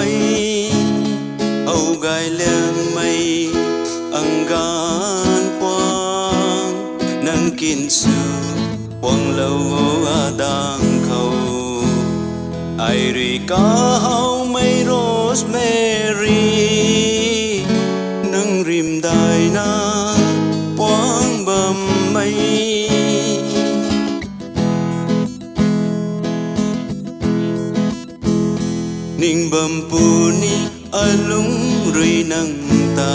mây âu gai leng mây ang gan quang nang kin su quang lâu adang khâu ai ri ca hau mây rosemary nang rim dai na quang bầm mây ning bầm pu ni alung rui nang ta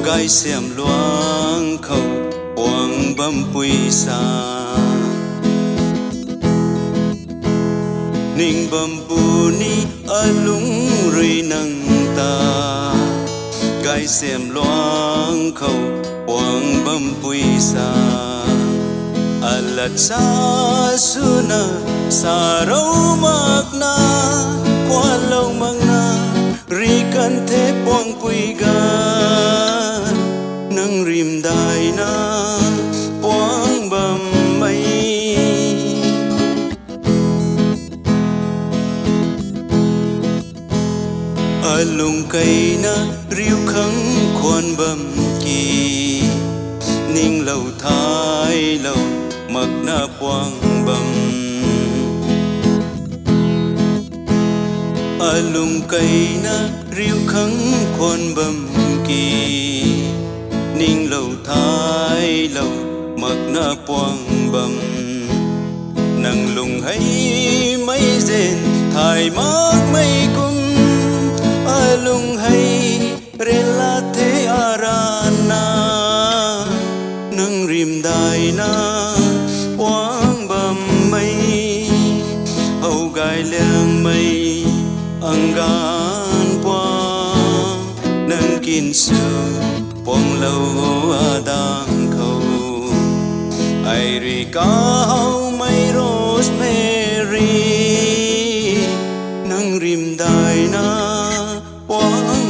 gai xem loang khâu quang bầm pui sa ning bầm pu ni alung rui nang ta gai xem loang khâu quang bầm pui sa alat sa suna sa rau mak na qua lâu mang na ri kan thế quang pui gan nang rim dai na quang bầm mây alung cây na riu khăng khoan bầm kỳ ning lâu thái lâu mặc na quang bầm alung cây na riu khăng khoan bầm kỳ ning lâu thái lâu mặc na quang bầm nang lung hay mấy rền thải mắc mấy cung alung hay rela thế arana nang rim dai na quang bầm mây âu gai leng mây ang gan quang nang kin su quang lâu adang khâu ai ri ca hau mây rosemary nang rim dai na quang